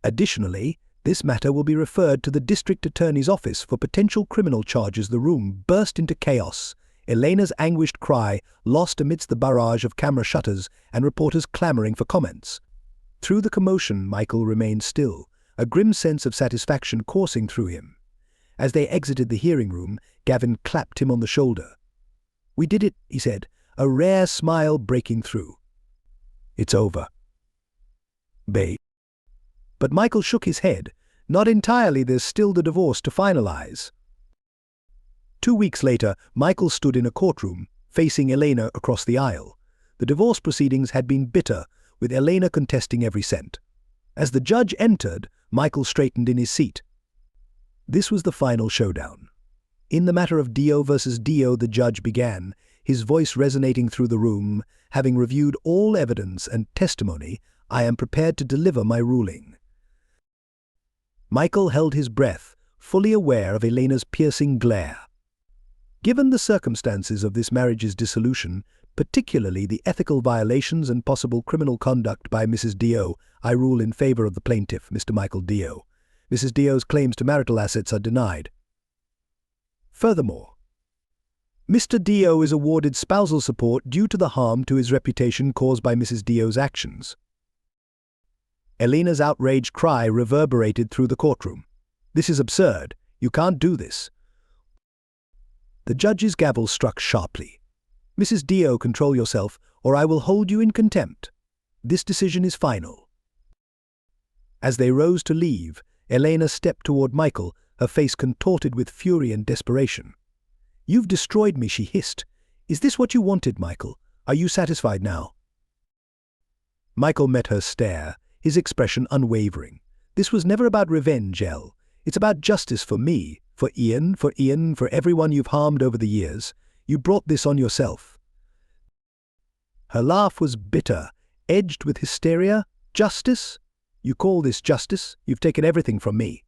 Additionally, this matter will be referred to the district attorney's office for potential criminal charges." The room burst into chaos. Elena's anguished cry lost amidst the barrage of camera shutters and reporters clamoring for comments. Through the commotion, Michael remained still, a grim sense of satisfaction coursing through him. As they exited the hearing room, Gavin clapped him on the shoulder. "We did it," he said, a rare smile breaking through. "It's over, babe." But Michael shook his head. "Not entirely, there's still the divorce to finalize." 2 weeks later, Michael stood in a courtroom, facing Elena across the aisle. The divorce proceedings had been bitter, with Elena contesting every cent. As the judge entered, Michael straightened in his seat. This was the final showdown. In the matter of Dio versus Dio, the judge began, his voice resonating through the room. "Having reviewed all evidence and testimony, I am prepared to deliver my ruling." Michael held his breath, fully aware of Elena's piercing glare. "Given the circumstances of this marriage's dissolution, particularly the ethical violations and possible criminal conduct by Mrs. Dio, I rule in favor of the plaintiff, Mr. Michael Dio. Mrs. Dio's claims to marital assets are denied. Furthermore, Mr. Dio is awarded spousal support due to the harm to his reputation caused by Mrs. Dio's actions." Elena's outraged cry reverberated through the courtroom. "This is absurd. You can't do this." The judge's gavel struck sharply. "Mrs. Dio, control yourself, or I will hold you in contempt. This decision is final." As they rose to leave, Elena stepped toward Michael, her face contorted with fury and desperation. "You've destroyed me," she hissed. "Is this what you wanted, Michael? Are you satisfied now?" Michael met her stare, his expression unwavering. "This was never about revenge, Elle. It's about justice for me, for Ian, for everyone you've harmed over the years. You brought this on yourself." Her laugh was bitter, edged with hysteria. "Justice? You call this justice? You've taken everything from me."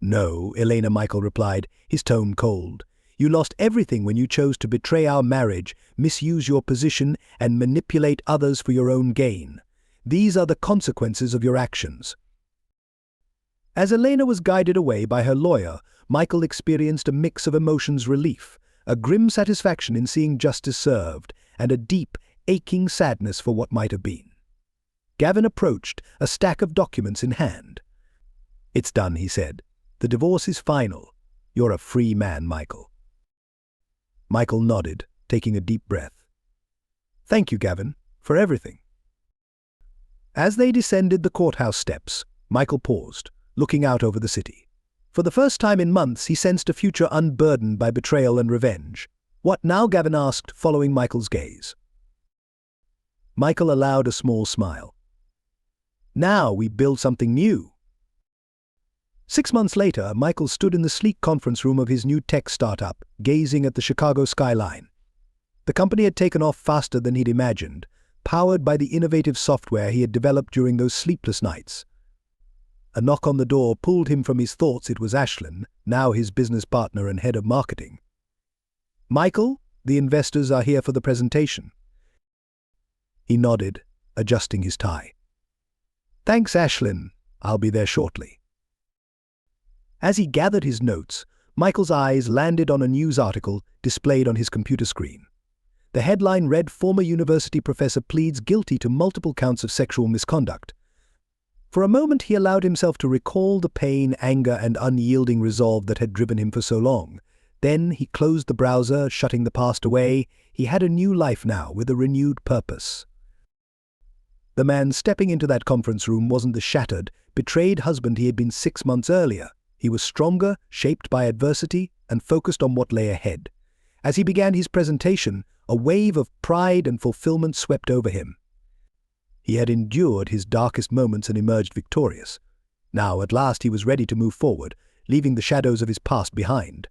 "No," Elena, Michael replied, his tone cold. "You lost everything when you chose to betray our marriage, misuse your position, and manipulate others for your own gain. These are the consequences of your actions." As Elena was guided away by her lawyer, Michael experienced a mix of emotions: relief, a grim satisfaction in seeing justice served, and a deep, aching sadness for what might have been. Gavin approached, a stack of documents in hand. "It's done," he said. "The divorce is final. You're a free man, Michael." Michael nodded, taking a deep breath. "Thank you, Gavin, for everything." As they descended the courthouse steps, Michael paused, looking out over the city. For the first time in months, he sensed a future unburdened by betrayal and revenge. "What now?" Gavin asked, following Michael's gaze. Michael allowed a small smile. "Now we build something new." 6 months later, Michael stood in the sleek conference room of his new tech startup, gazing at the Chicago skyline. The company had taken off faster than he'd imagined, powered by the innovative software he had developed during those sleepless nights. A knock on the door pulled him from his thoughts. It was Ashlyn, now his business partner and head of marketing. "Michael, the investors are here for the presentation." He nodded, adjusting his tie. "Thanks, Ashlyn. I'll be there shortly." As he gathered his notes, Michael's eyes landed on a news article displayed on his computer screen. The headline read, "Former university professor pleads guilty to multiple counts of sexual misconduct." For a moment he allowed himself to recall the pain, anger, and unyielding resolve that had driven him for so long. Then he closed the browser, shutting the past away. He had a new life now, with a renewed purpose. The man stepping into that conference room wasn't the shattered, betrayed husband he had been 6 months earlier. He was stronger, shaped by adversity, and focused on what lay ahead. As he began his presentation, a wave of pride and fulfillment swept over him. He had endured his darkest moments and emerged victorious. Now, at last, he was ready to move forward, leaving the shadows of his past behind.